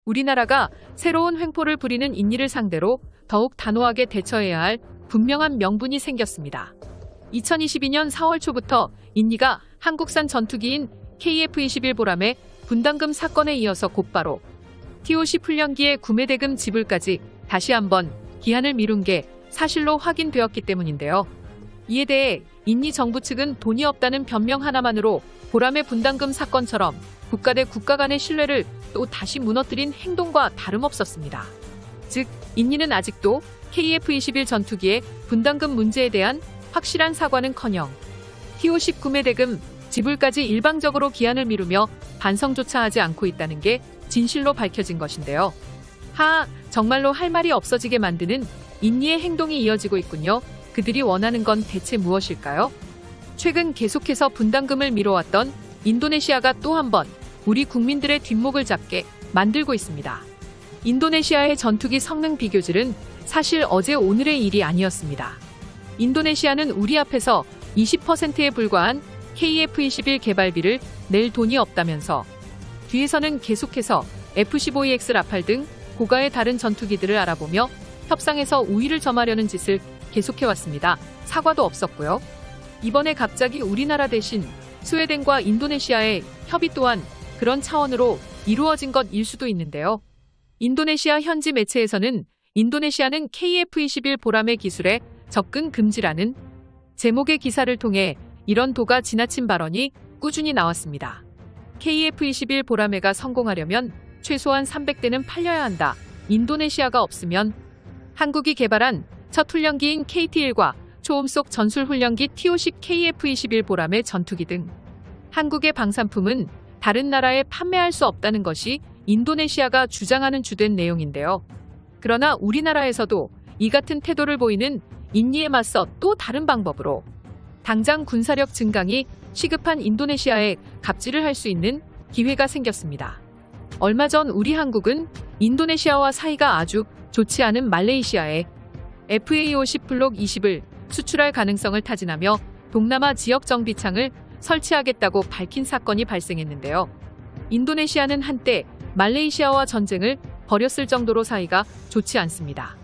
우리나라가 새로운 횡포를 부리는 인니를 상대로 더욱 단호하게 대처해야 할 분명한 명분이 생겼습니다. 2022년 4월 초부터 인니가 한국산 전투기인 KF-21 보람의 분담금 사건에 이어서 곧바로 TOC 훈련기의 구매 대금 지불까지 다시 한번 기한을 미룬 게 사실로 확인되었기 때문인데요. 이에 대해 인니 정부 측은 돈이 없다는 변명 하나만으로 보람의 분담금 사건처럼 국가 대 국가 간의 신뢰를 또 다시 무너뜨린 행동과 다름없었습니다. 즉, 인니는 아직도 KF-21 전투기의 분담금 문제에 대한 확실한 사과는커녕 TO-10 구매 대금 지불까지 일방적으로 기한을 미루며 반성조차 하지 않고 있다는 게 진실로 밝혀진 것인데요. 정말로 할 말이 없어지게 만드는 인니의 행동이 이어지고 있군요. 그들이 원하는 건 대체 무엇일까요? 최근 계속해서 분담금을 미뤄왔던 인도네시아가 또 한 번 우리 국민들의 뒷목을 잡게 만들고 있습니다. 인도네시아의 전투기 성능 비교질은 사실 어제 오늘의 일이 아니었습니다. 인도네시아는 우리 앞에서 20%에 불과한 KF-21 개발비를 낼 돈이 없다면서 뒤에서는 계속해서 F-15EX 라팔 등 고가의 다른 전투기들을 알아보며 협상에서 우위를 점하려는 짓을 계속해왔습니다. 사과도 없었고요. 이번에 갑자기 우리나라 대신 스웨덴과 인도네시아의 협의 또한 그런 차원으로 이루어진 것일 수도 있는데요. 인도네시아 현지 매체에서는 인도네시아는 KF-21 보람의 기술에 접근 금지라는 제목의 기사를 통해 이런 도가 지나친 발언이 꾸준히 나왔습니다. KF-21 보람회가 성공하려면 최소한 300대는 팔려야 한다. 인도네시아가 없으면 한국이 개발한 첫 훈련기인 KT-1과 초음속 전술훈련기 TO-10 KF-21 보람의 전투기 등 한국의 방산품은 다른 나라에 판매할 수 없다는 것이 인도네시아가 주장하는 주된 내용인데요. 그러나 우리나라에서도 이 같은 태도를 보이는 인니에 맞서 또 다른 방법으로 당장 군사력 증강이 시급한 인도네시아에 갑질을 할 수 있는 기회가 생겼습니다. 얼마 전 우리 한국은 인도네시아와 사이가 아주 좋지 않은 말레이시아에 FA-50 블록 20을 수출할 가능성을 타진하며 동남아 지역 정비창을 설치하겠다고 밝힌 사건이 발생했는데요. 인도네시아는 한때 말레이시아와 전쟁을 벌였을 정도로 사이가 좋지 않습니다.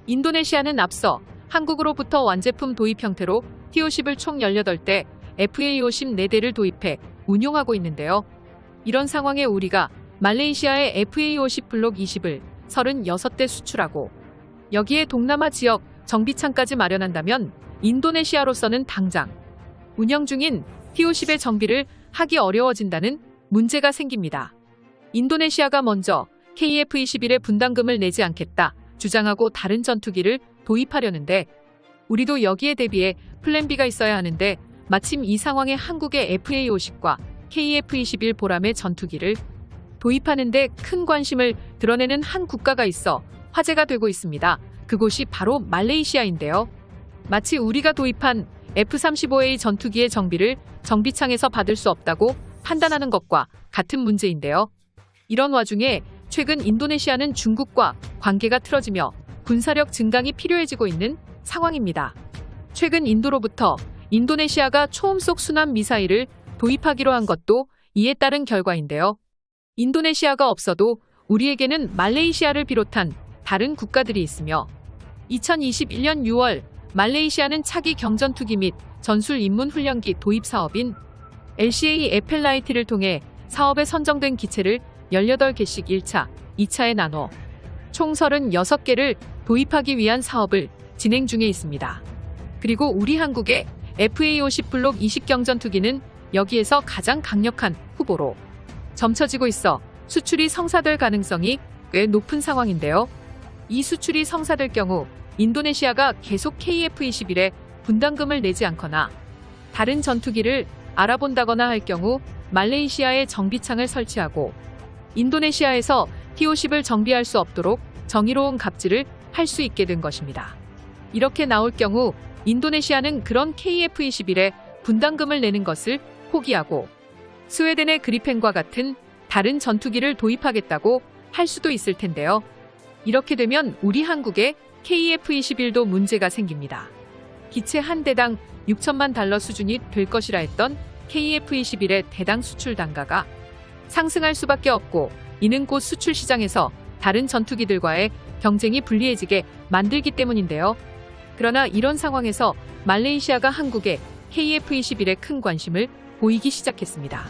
인도네시아는 앞서 한국으로부터 완제품 도입 형태로 TO-10을 총 18대, FA-50 4대를 도입해 운용하고 있는데요. 이런 상황에 우리가 말레이시아에 FA-50 블록 20을 36대 수출하고 여기에 동남아 지역 정비창까지 마련한다면 인도네시아로서는 당장 운영 중인 TO-10의 정비를 하기 어려워진다는 문제가 생깁니다. 인도네시아가 먼저 KF-21의 분담금을 내지 않겠다 주장하고 다른 전투기를 도입하려는데 우리도 여기에 대비해 플랜 B가 있어야 하는데 마침 이 상황에 한국의 FA-50과 KF-21 보람의 전투기를 도입하는 데 큰 관심을 드러내는 한 국가가 있어 화제가 되고 있습니다. 그곳이 바로 말레이시아인데요. 마치 우리가 도입한 F-35A 전투기의 정비를 정비창에서 받을 수 없다고 판단하는 것과 같은 문제인데요. 이런 와중에 최근 인도네시아는 중국과 관계가 틀어지며 군사력 증강이 필요해지고 있는 상황입니다. 최근 인도로부터 인도네시아가 초음속 순환 미사일을 도입하기로 한 것도 이에 따른 결과인데요. 인도네시아가 없어도 우리에게는 말레이시아를 비롯한 다른 국가들이 있으며 2021년 6월 말레이시아는 차기 경전투기 및 전술 입문 훈련기 도입 사업인 LCA 에펠라이트를 통해 사업에 선정된 기체를 18개씩 1차, 2차에 나눠 총 36개를 도입하기 위한 사업을 진행 중에 있습니다. 그리고 우리 한국의 FA-50 블록 20 경전투기는 여기에서 가장 강력한 후보로 점쳐지고 있어 수출이 성사될 가능성이 꽤 높은 상황인데요. 이 수출이 성사될 경우 인도네시아가 계속 KF-21에 분담금을 내지 않거나 다른 전투기를 알아본다거나 할 경우 말레이시아에 정비창을 설치하고 인도네시아에서 TO-10을 정비할 수 없도록 정의로운 갑질을 할 수 있게 된 것입니다. 이렇게 나올 경우 인도네시아는 그런 KF-21에 분담금을 내는 것을 포기하고 스웨덴의 그리펜과 같은 다른 전투기를 도입하겠다고 할 수도 있을 텐데요. 이렇게 되면 우리 한국의 KF-21도 문제가 생깁니다. 기체 한 대당 6천만 달러 수준이 될 것이라 했던 KF-21의 대당 수출 단가가 상승할 수밖에 없고 이는 곧 수출 시장에서 다른 전투기들과의 경쟁이 불리해지게 만들기 때문인데요. 그러나 이런 상황에서 말레이시아가 한국의 KF-21에 큰 관심을 보이기 시작했습니다.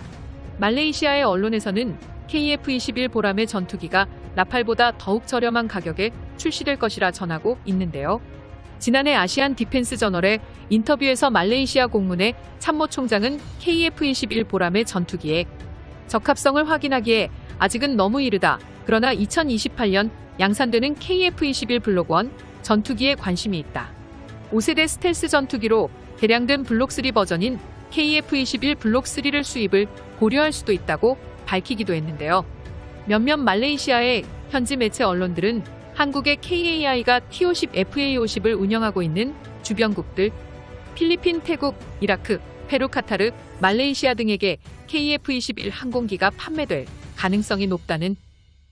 말레이시아의 언론에서는 KF-21 보람의 전투기가 라팔보다 더욱 저렴한 가격에 출시될 것이라 전하고 있는데요. 지난해 아시안 디펜스 저널의 인터뷰에서 말레이시아 공군의 참모총장은 KF-21 보람의 전투기의 적합성을 확인하기에 아직은 너무 이르다. 그러나 2028년 양산되는 KF-21 블록 1 전투기에 관심이 있다. 5세대 스텔스 전투기로 개량된 블록 3 버전인 KF-21 블록 3를 수입을 고려할 수도 있다고 밝히기도 했는데요. 몇몇 말레이시아의 현지 매체 언론들은 한국의 KAI가 T-50 FA-50을 운영하고 있는 주변국들, 필리핀, 태국, 이라크, 페루, 카타르, 말레이시아 등에게 KF-21 항공기가 판매될 가능성이 높다는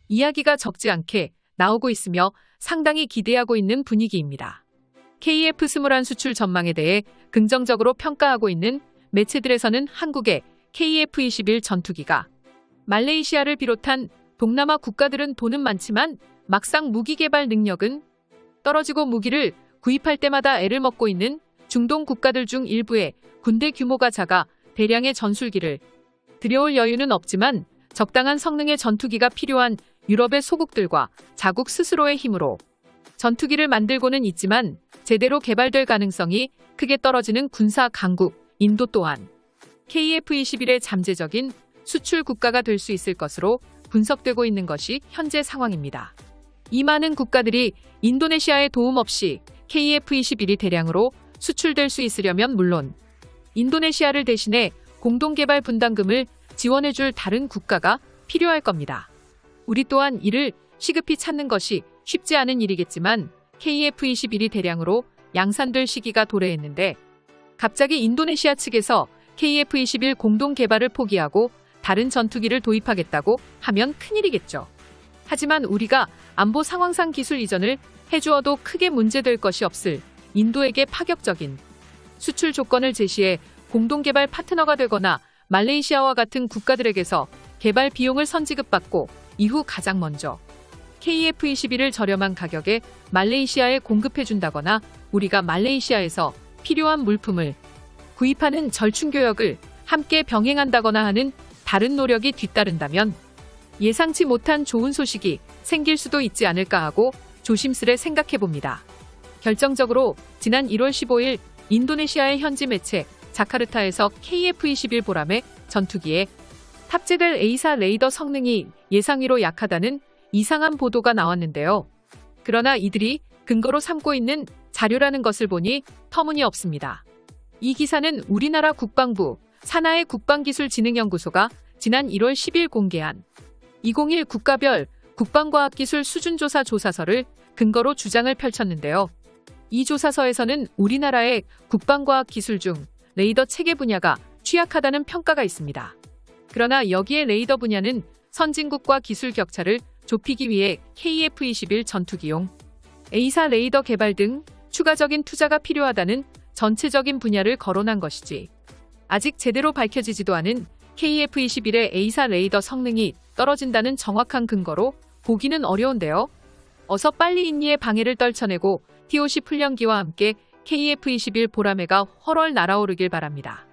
이야기가 적지 않게 나오고 있으며 상당히 기대하고 있는 분위기입니다. KF-21 수출 전망에 대해 긍정적으로 평가하고 있는 매체들에서는 한국의 KF-21 전투기가 말레이시아를 비롯한 동남아 국가들은 돈은 많지만 막상 무기 개발 능력은 떨어지고 무기를 구입할 때마다 애를 먹고 있는 중동 국가들 중 일부의 군대 규모가 작아 대량의 전술기를 들여올 여유는 없지만 적당한 성능의 전투기가 필요한 유럽의 소국들과 자국 스스로의 힘으로 전투기를 만들고는 있지만 제대로 개발될 가능성이 크게 떨어지는 군사 강국 인도 또한 KF-21의 잠재적인 수출 국가가 될 수 있을 것으로 분석되고 있는 것이 현재 상황입니다. 이 많은 국가들이 인도네시아의 도움 없이 KF-21이 대량으로 수출될 수 있으려면 물론 인도네시아를 대신해 공동개발 분담금을 지원해줄 다른 국가가 필요할 겁니다. 우리 또한 이를 시급히 찾는 것이 쉽지 않은 일이겠지만 KF-21이 대량으로 양산될 시기가 도래했는데 갑자기 인도네시아 측에서 KF-21 공동개발을 포기하고 다른 전투기를 도입하겠다고 하면 큰일이겠죠. 하지만 우리가 안보 상황상 기술 이전을 해주어도 크게 문제될 것이 없을 인도에게 파격적인 수출 조건을 제시해 공동개발 파트너가 되거나 말레이시아와 같은 국가들에게서 개발 비용을 선지급받고 이후 가장 먼저 KF-21을 저렴한 가격에 말레이시아에 공급해준다거나 우리가 말레이시아에서 필요한 물품을 구입하는 절충교역을 함께 병행한다거나 하는 다른 노력이 뒤따른다면 예상치 못한 좋은 소식이 생길 수도 있지 않을까 하고 조심스레 생각해봅니다. 결정적으로 지난 1월 15일 인도네시아의 현지 매체 자카르타에서 KF-21 보람의 전투기에 탑재될 A사 레이더 성능이 예상외로 약하다는 이상한 보도가 나왔는데요. 그러나 이들이 근거로 삼고 있는 자료라는 것을 보니 터무니없습니다. 이 기사는 우리나라 국방부 산하의 국방기술진흥연구소가 지난 1월 10일 공개한 2021 국가별 국방과학기술 수준조사 조사서를 근거로 주장을 펼쳤는데요. 이 조사서에서는 우리나라의 국방과학기술 중 레이더 체계 분야가 취약하다는 평가가 있습니다. 그러나 여기에 레이더 분야는 선진국과 기술 격차를 좁히기 위해 KF-21 전투기용 A사 레이더 개발 등 추가적인 투자가 필요하다는 전체적인 분야를 거론한 것이지 아직 제대로 밝혀지지도 않은 KF-21의 A사 레이더 성능이 떨어진다는 정확한 근거로 보기는 어려운데요. 어서 빨리 인니의 방해를 떨쳐내고 T-50 훈련기와 함께 KF-21 보라매가 훨훨 날아오르길 바랍니다.